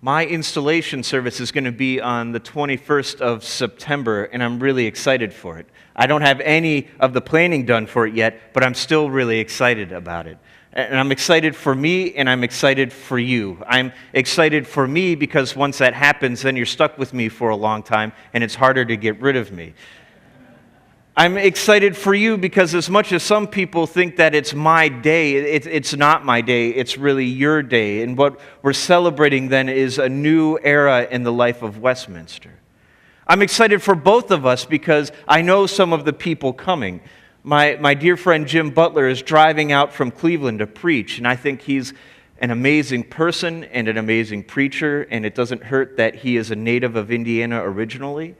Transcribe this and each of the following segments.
My installation service is going to be on the 21st of September, and I'm really excited for it. I don't have any of the planning done for it yet, but I'm still really excited about it. And I'm excited for me, and I'm excited for you. I'm excited for me because once that happens, then you're stuck with me for a long time, and it's harder to get rid of me. I'm excited for you because as much as some people think that it's my day, it's not my day, it's really your day. And what we're celebrating then is a new era in the life of Westminster. I'm excited for both of us because I know some of the people coming. My dear friend Jim Butler is driving out from Cleveland to preach, and I think he's an amazing person and an amazing preacher, and it doesn't hurt that he is a native of Indiana originally.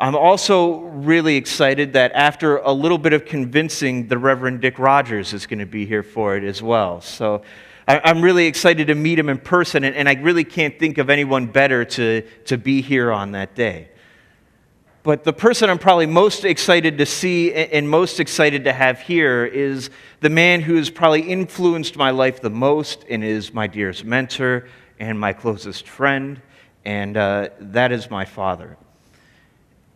I'm also really excited that after a little bit of convincing, the Reverend Dick Rogers is going to be here for it as well. So I'm really excited to meet him in person, and I really can't think of anyone better to be here on that day. But the person I'm probably most excited to see and most excited to have here is the man who has probably influenced my life the most and is my dearest mentor and my closest friend, and that is my father.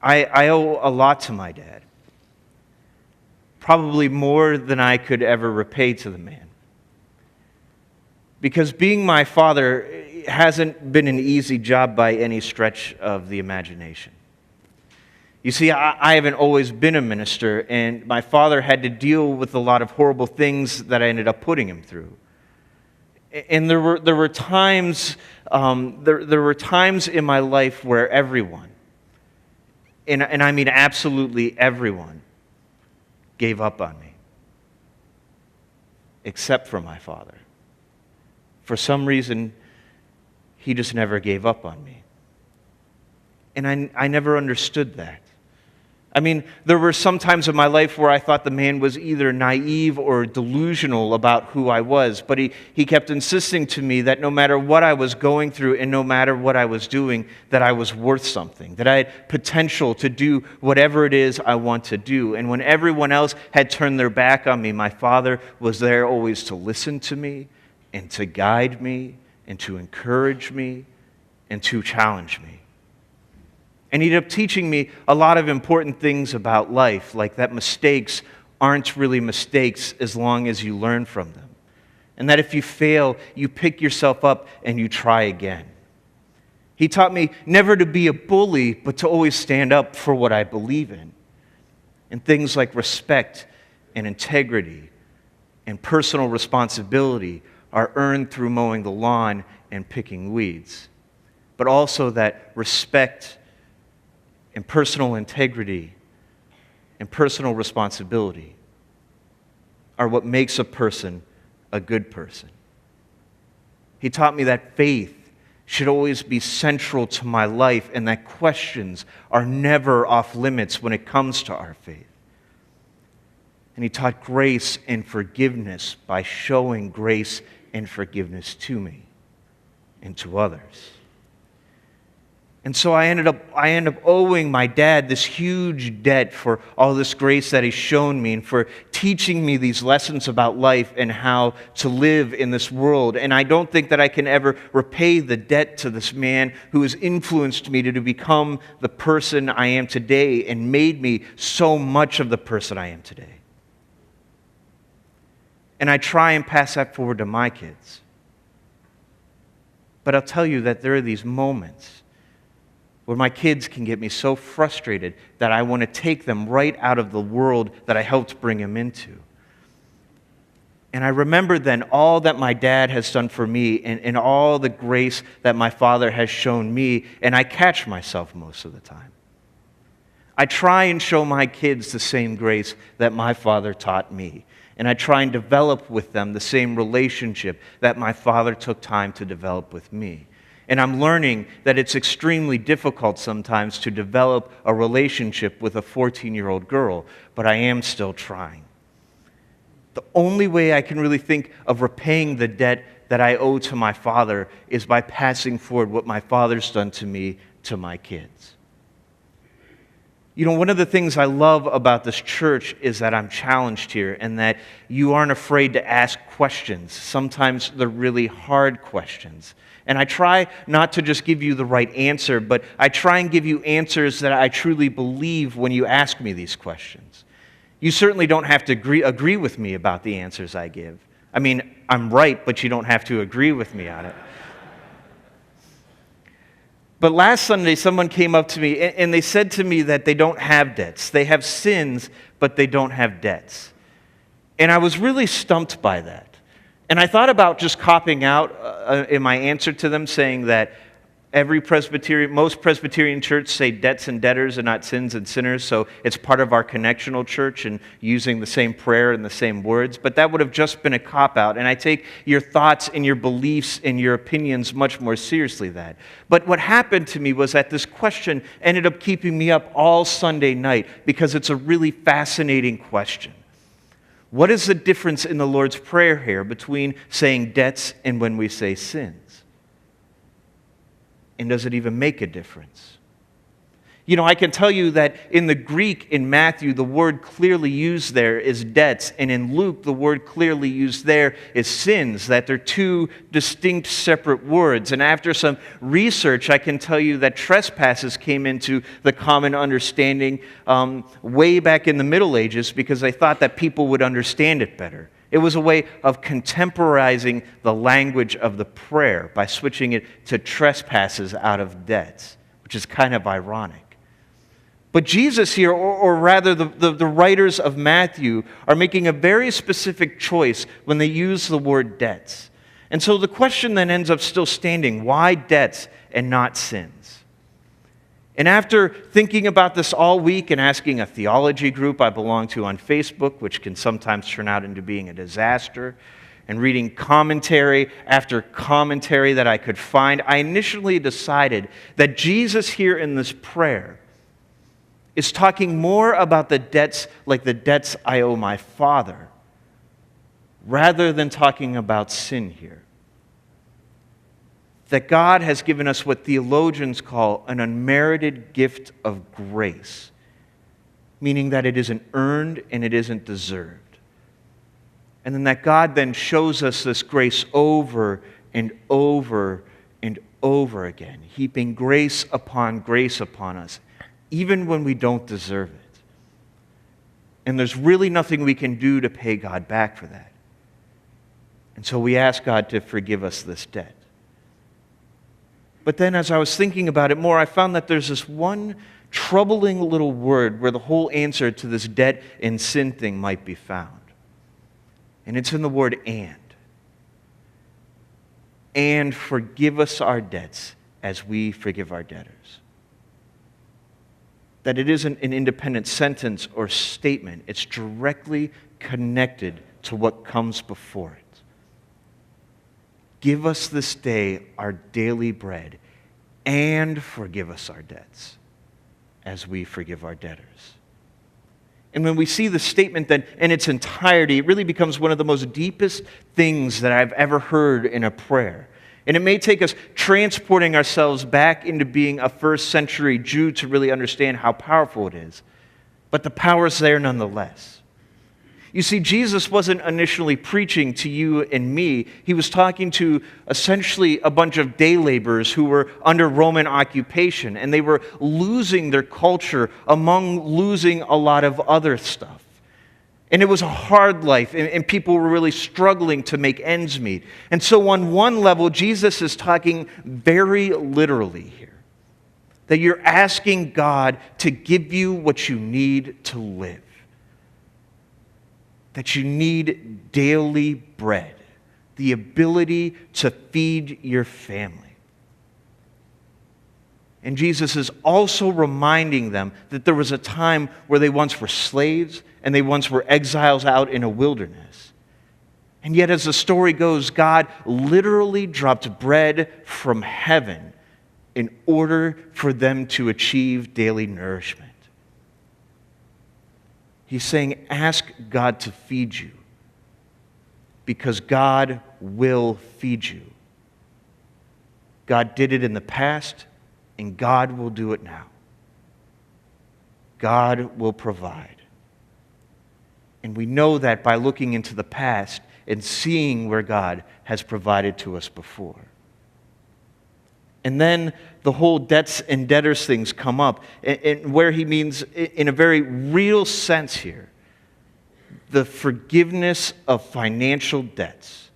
I owe a lot to my dad, probably more than I could ever repay to the man. Because being my father hasn't been an easy job by any stretch of the imagination. You see, I haven't always been a minister, and my father had to deal with a lot of horrible things that I ended up putting him through. And there were times in my life where everyone, and I mean absolutely everyone, gave up on me, except for my father. For some reason, he just never gave up on me. And I never understood that. I mean, there were some times in my life where I thought the man was either naive or delusional about who I was, but he kept insisting to me that no matter what I was going through and no matter what I was doing, that I was worth something, that I had potential to do whatever it is I want to do. And when everyone else had turned their back on me, my father was there always to listen to me and to guide me and to encourage me and to challenge me. And he ended up teaching me a lot of important things about life, like that mistakes aren't really mistakes as long as you learn from them. And that if you fail, you pick yourself up and you try again. He taught me never to be a bully, but to always stand up for what I believe in. And things like respect and integrity and personal responsibility are earned through mowing the lawn and picking weeds. But also that respect and personal integrity and personal responsibility are what makes a person a good person. He taught me that faith should always be central to my life and that questions are never off limits when it comes to our faith. And he taught grace and forgiveness by showing grace and forgiveness to me and to others. And so I end up owing my dad this huge debt for all this grace that he's shown me and for teaching me these lessons about life and how to live in this world. And I don't think that I can ever repay the debt to this man who has influenced me to become the person I am today and made me so much of the person I am today. And I try and pass that forward to my kids. But I'll tell you that there are these moments where my kids can get me so frustrated that I want to take them right out of the world that I helped bring them into. And I remember then all that my dad has done for me and all the grace that my father has shown me, and I catch myself most of the time. I try and show my kids the same grace that my father taught me, and I try and develop with them the same relationship that my father took time to develop with me. And I'm learning that it's extremely difficult sometimes to develop a relationship with a 14-year-old girl, but I am still trying. The only way I can really think of repaying the debt that I owe to my father is by passing forward what my father's done to me to my kids. You know, one of the things I love about this church is that I'm challenged here and that you aren't afraid to ask questions. Sometimes they're really hard questions. And I try not to just give you the right answer, but I try and give you answers that I truly believe when you ask me these questions. You certainly don't have to agree with me about the answers I give. I mean, I'm right, but you don't have to agree with me on it. But last Sunday, someone came up to me and they said to me that they don't have debts. They have sins, but they don't have debts. And I was really stumped by that. And I thought about just copping out in my answer to them, saying that most Presbyterian churches say debts and debtors and not sins and sinners, so it's part of our connectional church and using the same prayer and the same words. But that would have just been a cop-out, and I take your thoughts and your beliefs and your opinions much more seriously than that. But what happened to me was that this question ended up keeping me up all Sunday night because it's a really fascinating question. What is the difference in the Lord's Prayer here between saying debts and when we say sins? And does it even make a difference? You know, I can tell you that in the Greek, in Matthew, the word clearly used there is debts, and in Luke, the word clearly used there is sins, that they're two distinct separate words. And after some research, I can tell you that trespasses came into the common understanding way back in the Middle Ages because they thought that people would understand it better. It was a way of contemporizing the language of the prayer by switching it to trespasses out of debts, which is kind of ironic. But Jesus here, or rather the writers of Matthew, are making a very specific choice when they use the word debts. And so the question then ends up still standing, why debts and not sins? And after thinking about this all week and asking a theology group I belong to on Facebook, which can sometimes turn out into being a disaster, and reading commentary after commentary that I could find, I initially decided that Jesus here in this prayer is talking more about the debts like the debts I owe my Father, rather than talking about sin here. That God has given us what theologians call an unmerited gift of grace, meaning that it isn't earned and it isn't deserved. And then that God then shows us this grace over and over and over again, heaping grace upon us, even when we don't deserve it. And there's really nothing we can do to pay God back for that. And so we ask God to forgive us this debt. But then as I was thinking about it more, I found that there's this one troubling little word where the whole answer to this debt and sin thing might be found. And it's in the word and. And forgive us our debts as we forgive our debtors. That it isn't an independent sentence or statement. It's directly connected to what comes before it. Give us this day our daily bread, and forgive us our debts as we forgive our debtors. And when we see the statement then in its entirety, it really becomes one of the most deepest things that I've ever heard in a prayer. And it may take us transporting ourselves back into being a first century Jew to really understand how powerful it is. But the power is there nonetheless. You see, Jesus wasn't initially preaching to you and me. He was talking to essentially a bunch of day laborers who were under Roman occupation, and they were losing their culture among losing a lot of other stuff. And it was a hard life, and people were really struggling to make ends meet. And so on one level, Jesus is talking very literally here, that you're asking God to give you what you need to live. That you need daily bread, the ability to feed your family. And Jesus is also reminding them that there was a time where they once were slaves and they once were exiles out in a wilderness. And yet, as the story goes, God literally dropped bread from heaven in order for them to achieve daily nourishment. He's saying, ask God to feed you, because God will feed you. God did it in the past, and God will do it now. God will provide. And we know that by looking into the past and seeing where God has provided to us before. And then the whole debts and debtors things come up, and where he means, in a very real sense here, the forgiveness of financial debts.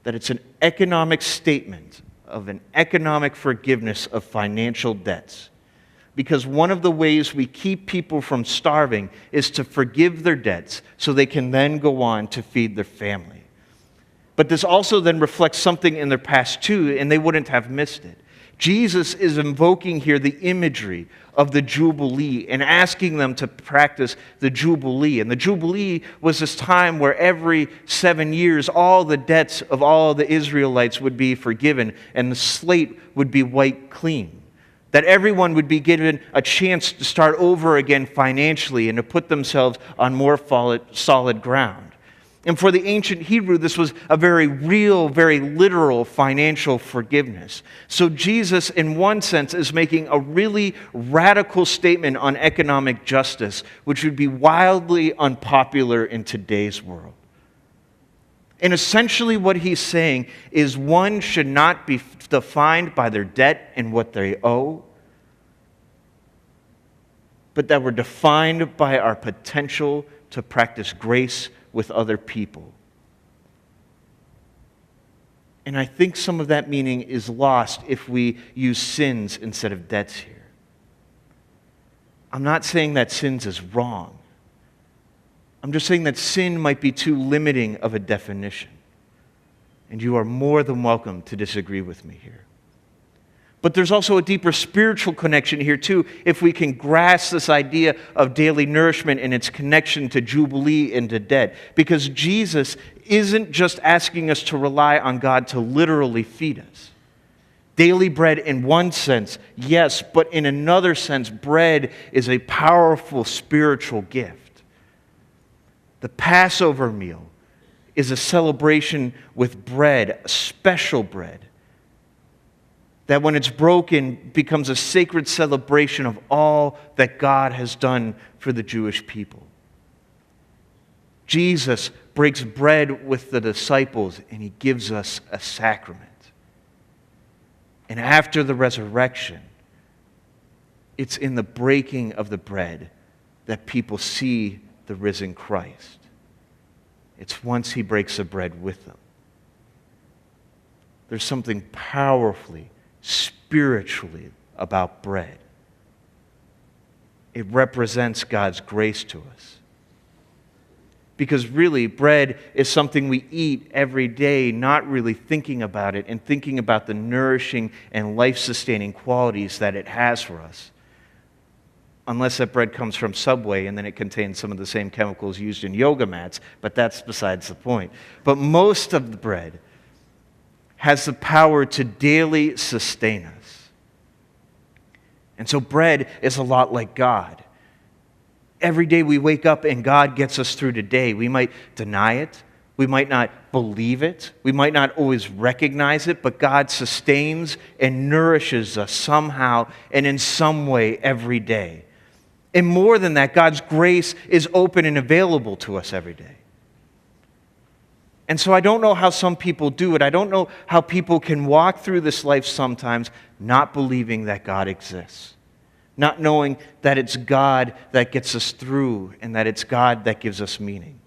That it's an economic statement of an economic forgiveness of financial debts. Because one of the ways we keep people from starving is to forgive their debts so they can then go on to feed their family. But this also then reflects something in their past too, and they wouldn't have missed it. Jesus is invoking here the imagery of the Jubilee and asking them to practice the Jubilee. And the Jubilee was this time where every 7 years all the debts of all the Israelites would be forgiven and the slate would be wiped clean. That everyone would be given a chance to start over again financially and to put themselves on more solid ground. And for the ancient Hebrew, this was a very real, very literal financial forgiveness. So Jesus, in one sense, is making a really radical statement on economic justice, which would be wildly unpopular in today's world. And essentially what he's saying is one should not be defined by their debt and what they owe, but that we're defined by our potential to practice grace with other people. And I think some of that meaning is lost if we use sins instead of debts here. I'm not saying that sins is wrong. I'm just saying that sin might be too limiting of a definition. And you are more than welcome to disagree with me here. But there's also a deeper spiritual connection here too, if we can grasp this idea of daily nourishment and its connection to Jubilee and to debt. Because Jesus isn't just asking us to rely on God to literally feed us. Daily bread in one sense, yes, but in another sense, bread is a powerful spiritual gift. The Passover meal is a celebration with bread, special bread, that when it's broken becomes a sacred celebration of all that God has done for the Jewish people. Jesus breaks bread with the disciples and he gives us a sacrament. And after the resurrection, it's in the breaking of the bread that people see the risen Christ. It's once he breaks the bread with them. There's something powerfully, spiritually about bread. It represents God's grace to us. Because really, bread is something we eat every day, not really thinking about it and thinking about the nourishing and life-sustaining qualities that it has for us. Unless that bread comes from Subway and then it contains some of the same chemicals used in yoga mats, but that's besides the point. But most of the bread has the power to daily sustain us. And so bread is a lot like God. Every day we wake up and God gets us through the day. We might deny it. We might not believe it. We might not always recognize it, but God sustains and nourishes us somehow and in some way every day. And more than that, God's grace is open and available to us every day. And so I don't know how some people do it. I don't know how people can walk through this life sometimes not believing that God exists. Not knowing that it's God that gets us through and that it's God that gives us meaning.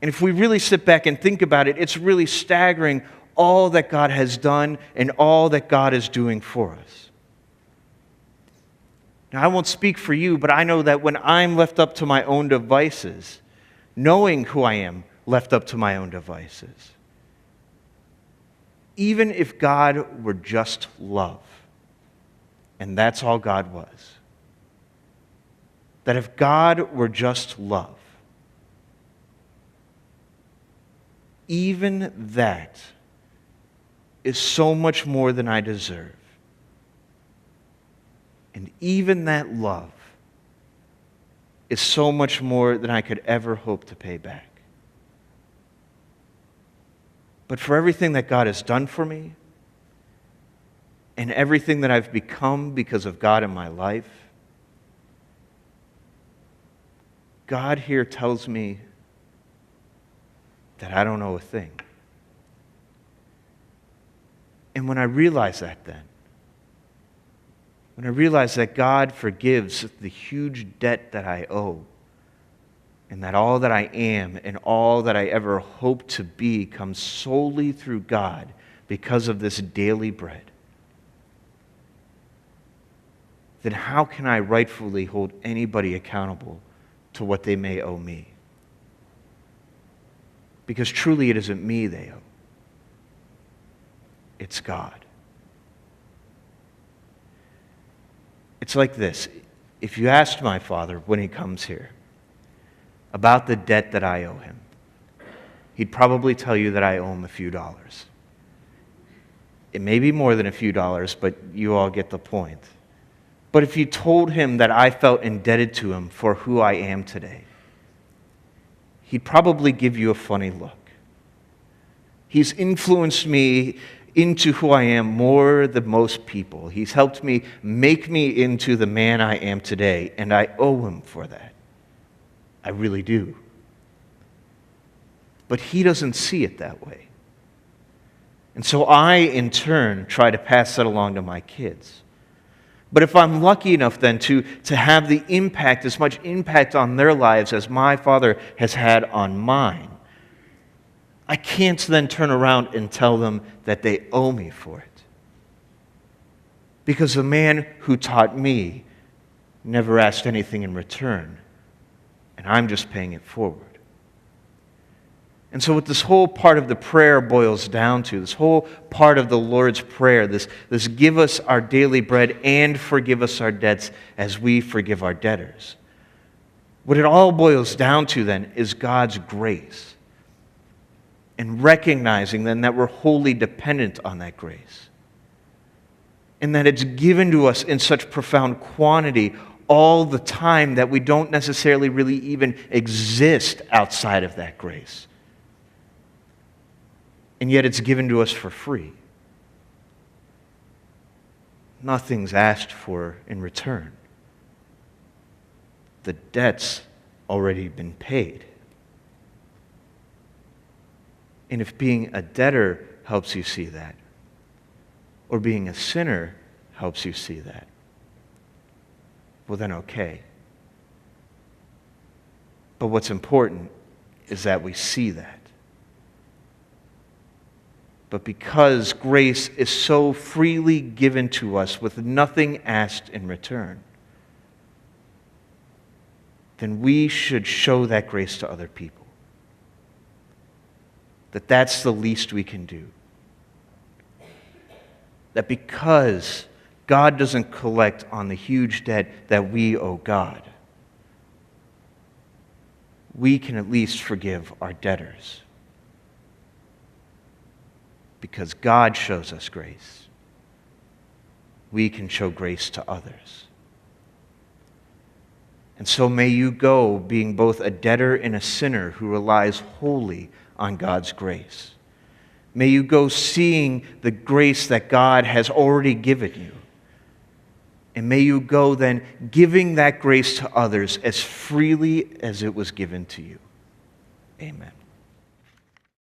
And if we really sit back and think about it, it's really staggering all that God has done and all that God is doing for us. Now, I won't speak for you, but I know that when I'm left up to my own devices, knowing who I am left up to my own devices, even if God were just love, and that's all God was, that if God were just love, even that is so much more than I deserve. And even that love is so much more than I could ever hope to pay back. But for everything that God has done for me, and everything that I've become because of God in my life, God here tells me that I don't owe a thing. And when I realize that then, when I realize that God forgives the huge debt that I owe, and that all that I am and all that I ever hope to be comes solely through God because of this daily bread, then how can I rightfully hold anybody accountable to what they may owe me? Because truly it isn't me they owe. It's God. It's like this. If you asked my father when he comes here about the debt that I owe him, he'd probably tell you that I owe him a few dollars. It may be more than a few dollars, but you all get the point. But if you told him that I felt indebted to him for who I am today, he'd probably give you a funny look. He's influenced me into who I am more than most people. He's helped me make me into the man I am today, and I owe him for that. I really do. But he doesn't see it that way. And so I, in turn, try to pass that along to my kids. But if I'm lucky enough then to have the impact, as much impact on their lives as my father has had on mine, I can't then turn around and tell them that they owe me for it. Because the man who taught me never asked anything in return, and I'm just paying it forward. And so what this whole part of the prayer boils down to, this whole part of the Lord's Prayer, this give us our daily bread and forgive us our debts as we forgive our debtors. What it all boils down to then is God's grace. And recognizing then that we're wholly dependent on that grace. And that it's given to us in such profound quantity all the time that we don't necessarily really even exist outside of that grace. And yet it's given to us for free. Nothing's asked for in return. The debt's already been paid. And if being a debtor helps you see that, or being a sinner helps you see that, well then okay. But what's important is that we see that. But because grace is so freely given to us with nothing asked in return, then we should show that grace to other people. That's the least we can do. That because God doesn't collect on the huge debt that we owe God, we can at least forgive our debtors. Because God shows us grace, we can show grace to others. And so may you go being both a debtor and a sinner who relies wholly on God's grace. May you go seeing the grace that God has already given you. And may you go then giving that grace to others as freely as it was given to you. Amen.